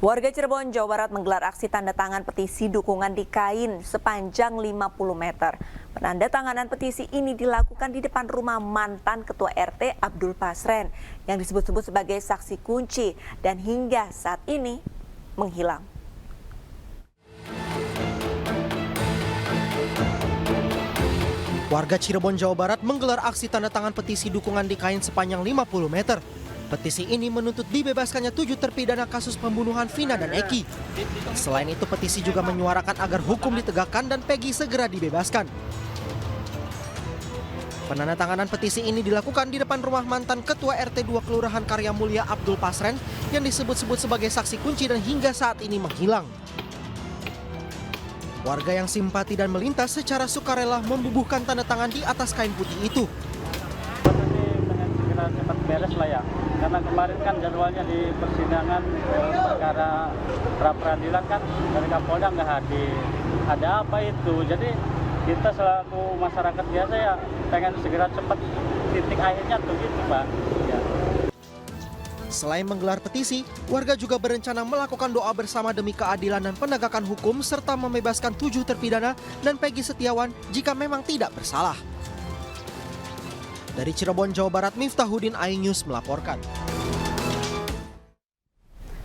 Warga Cirebon, Jawa Barat menggelar aksi tanda tangan petisi dukungan di kain sepanjang 50 meter. Penandatanganan petisi ini dilakukan di depan rumah mantan Ketua RT Abdul Pasren yang disebut-sebut sebagai saksi kunci dan hingga saat ini menghilang. Warga Cirebon, Jawa Barat menggelar aksi tanda tangan petisi dukungan di kain sepanjang 50 meter. Petisi ini menuntut dibebaskannya 7 terpidana kasus pembunuhan Vina dan Eki. Selain itu, petisi juga menyuarakan agar hukum ditegakkan dan Peggy segera dibebaskan. Penandatanganan petisi ini dilakukan di depan rumah mantan Ketua RT 2 Kelurahan Karya Mulia Abdul Pasren yang disebut-sebut sebagai saksi kunci dan hingga saat ini menghilang. Warga yang simpati dan melintas secara sukarela membubuhkan tanda tangan di atas kain putih itu. Cepat beres lah ya, karena kemarin kan jadwalnya di persidangan perkara pra-peradilan kan dari Kapolda nggak hadir. Ada apa itu? Jadi kita selaku masyarakat biasa ya pengen segera cepat titik akhirnya tuh gitu Pak. Ya. Selain menggelar petisi, warga juga berencana melakukan doa bersama demi keadilan dan penegakan hukum serta membebaskan 7 terpidana dan Peggy Setiawan jika memang tidak bersalah. Dari Cirebon, Jawa Barat, Miftahudin, iNews melaporkan.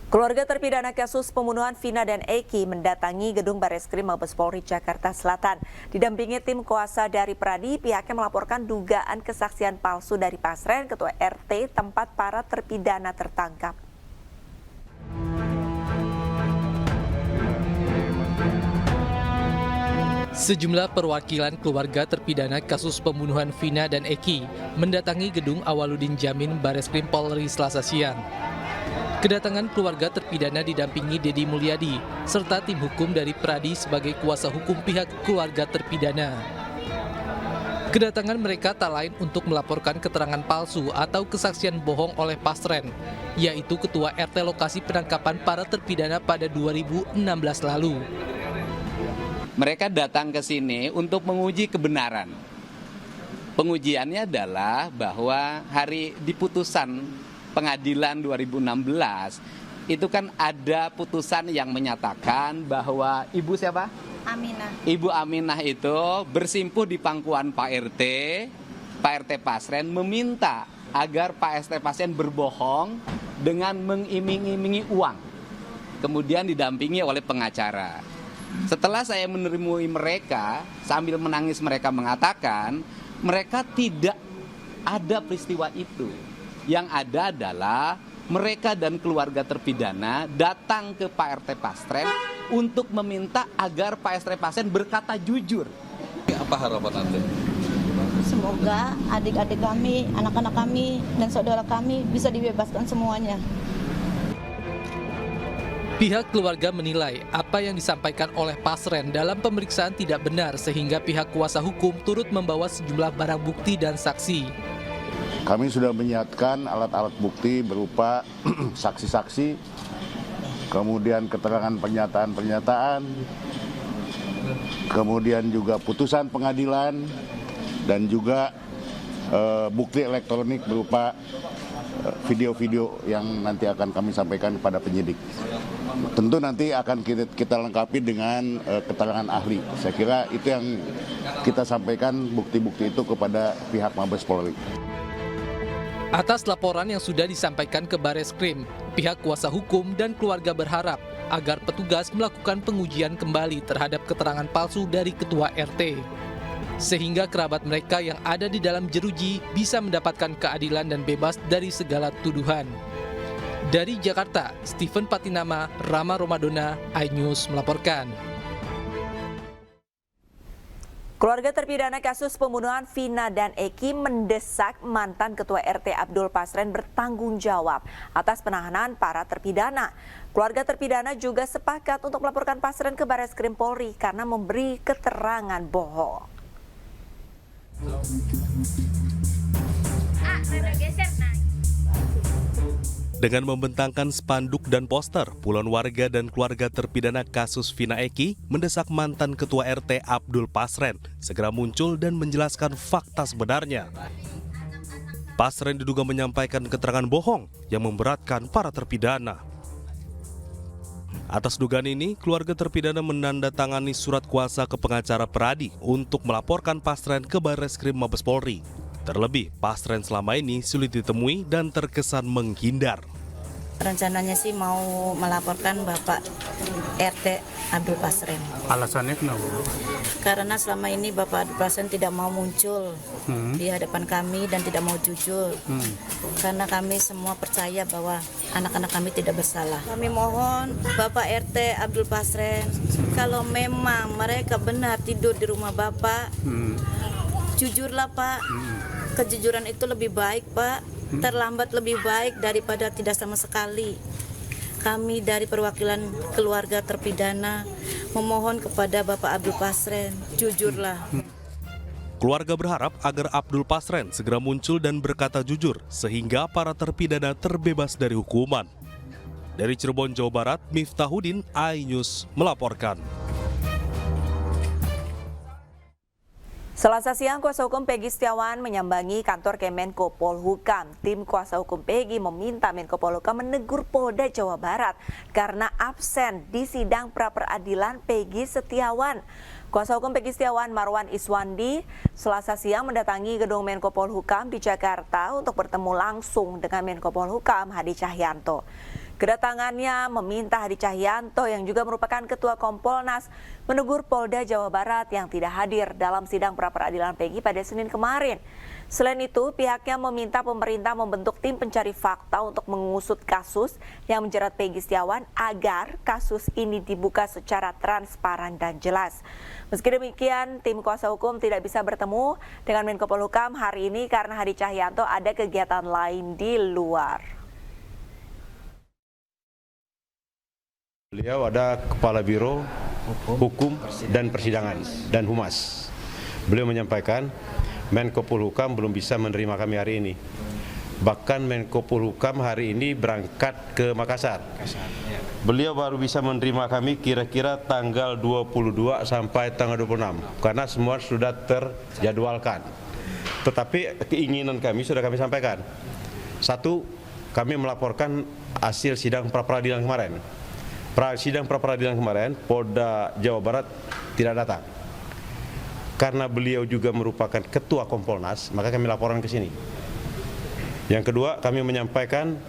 Keluarga terpidana kasus pembunuhan Vina dan Eki mendatangi gedung Bareskrim Mabes Polri Jakarta Selatan. Didampingi tim kuasa dari Pradi, pihaknya melaporkan dugaan kesaksian palsu dari Pasren, Ketua RT tempat para terpidana tertangkap. Sejumlah perwakilan keluarga terpidana kasus pembunuhan Vina dan Eki mendatangi gedung Awaludin Jamin Bareskrim Polri Selasa siang. Kedatangan keluarga terpidana didampingi Dedi Mulyadi serta tim hukum dari Pradi sebagai kuasa hukum pihak keluarga terpidana. Kedatangan mereka tak lain untuk melaporkan keterangan palsu atau kesaksian bohong oleh Pasren, yaitu Ketua RT lokasi penangkapan para terpidana pada 2016 lalu. Mereka datang ke sini untuk menguji kebenaran. Pengujiannya adalah bahwa hari di putusan pengadilan 2016 itu kan ada putusan yang menyatakan bahwa Ibu siapa? Aminah. Ibu Aminah itu bersimpuh di pangkuan Pak RT Pasren meminta agar Pak RT Pasren berbohong dengan mengiming-imingi uang. Kemudian didampingi oleh pengacara. Setelah saya menemui mereka, sambil menangis mereka mengatakan, mereka tidak ada peristiwa itu. Yang ada adalah mereka dan keluarga terpidana datang ke Pak RT Pasren untuk meminta agar Pak RT Pasren berkata jujur. Apa harapan Anda? Semoga adik-adik kami, anak-anak kami, dan saudara kami bisa dibebaskan semuanya. Pihak keluarga menilai apa yang disampaikan oleh Pasren dalam pemeriksaan tidak benar sehingga pihak kuasa hukum turut membawa sejumlah barang bukti dan saksi. Kami sudah menyiapkan alat-alat bukti berupa saksi-saksi, kemudian keterangan pernyataan-pernyataan, kemudian juga putusan pengadilan, dan juga bukti elektronik berupa video-video yang nanti akan kami sampaikan kepada penyidik. Tentu nanti akan kita lengkapi dengan keterangan ahli. Saya kira itu yang kita sampaikan bukti-bukti itu kepada pihak Mabes Polri. Atas laporan yang sudah disampaikan ke Bareskrim, pihak kuasa hukum dan keluarga berharap agar petugas melakukan pengujian kembali terhadap keterangan palsu dari Ketua RT. Sehingga kerabat mereka yang ada di dalam jeruji bisa mendapatkan keadilan dan bebas dari segala tuduhan. Dari Jakarta, Steven Patinama, Rama Romadona, iNews melaporkan. Keluarga terpidana kasus pembunuhan Vina dan Eki mendesak mantan Ketua RT Abdul Pasren bertanggung jawab atas penahanan para terpidana. Keluarga terpidana juga sepakat untuk melaporkan Pasren ke Bareskrim Polri karena memberi keterangan bohong. Dengan membentangkan spanduk dan poster, puluhan warga dan keluarga terpidana kasus Vina Eki mendesak mantan Ketua RT Abdul Pasren segera muncul dan menjelaskan fakta sebenarnya. Pasren diduga menyampaikan keterangan bohong yang memberatkan para terpidana. Atas dugaan ini, keluarga terpidana menandatangani surat kuasa ke pengacara Peradi untuk melaporkan Pasren ke Barreskrim Mabes Polri. Terlebih, Pasren selama ini sulit ditemui dan terkesan menghindar. Rencananya sih mau melaporkan Bapak RT Abdul Pasren. Alasannya kenapa? Karena selama ini Bapak Abdul Pasren tidak mau muncul di hadapan kami dan tidak mau jujur. Karena kami semua percaya bahwa anak-anak kami tidak bersalah. Kami mohon Bapak RT Abdul Pasren, kalau memang mereka benar tidur di rumah Bapak, jujurlah Pak. Kejujuran itu lebih baik Pak. Terlambat lebih baik daripada tidak sama sekali. Kami dari perwakilan keluarga terpidana memohon kepada Bapak Abdul Pasren, jujurlah. Keluarga berharap agar Abdul Pasren segera muncul dan berkata jujur sehingga para terpidana terbebas dari hukuman. Dari Cirebon, Jawa Barat, Miftahudin, iNews melaporkan. Selasa siang, kuasa hukum Peggy Setiawan menyambangi kantor Kemenko Polhukam. Tim kuasa hukum Peggy meminta Menko Polhukam menegur Polda Jawa Barat karena absen di sidang pra-peradilan Peggy Setiawan. Kuasa hukum Peggy Setiawan, Marwan Iswandi, Selasa siang mendatangi gedung Menko Polhukam di Jakarta untuk bertemu langsung dengan Menko Polhukam Hadi Cahyanto. Kedatangannya meminta Hadi Cahyanto yang juga merupakan Ketua Kompolnas menegur Polda Jawa Barat yang tidak hadir dalam sidang pra-peradilan Peggy pada Senin kemarin. Selain itu, pihaknya meminta pemerintah membentuk tim pencari fakta untuk mengusut kasus yang menjerat Peggy Setiawan agar kasus ini dibuka secara transparan dan jelas. Meski demikian, tim kuasa hukum tidak bisa bertemu dengan Menko Polhukam hari ini karena Hadi Cahyanto ada kegiatan lain di luar. Beliau ada Kepala Biro Hukum dan Persidangan dan Humas. Beliau menyampaikan Menko Polhukam belum bisa menerima kami hari ini. Bahkan Menko Polhukam hari ini berangkat ke Makassar. Beliau baru bisa menerima kami kira-kira tanggal 22 sampai tanggal 26 karena semua sudah terjadwalkan. Tetapi keinginan kami sudah kami sampaikan. Satu, kami melaporkan hasil sidang pra-peradilan kemarin. Sidang pra-peradilan kemarin, Polda Jawa Barat tidak datang. Karena beliau juga merupakan Ketua Kompolnas, maka kami laporan ke sini. Yang kedua, kami menyampaikan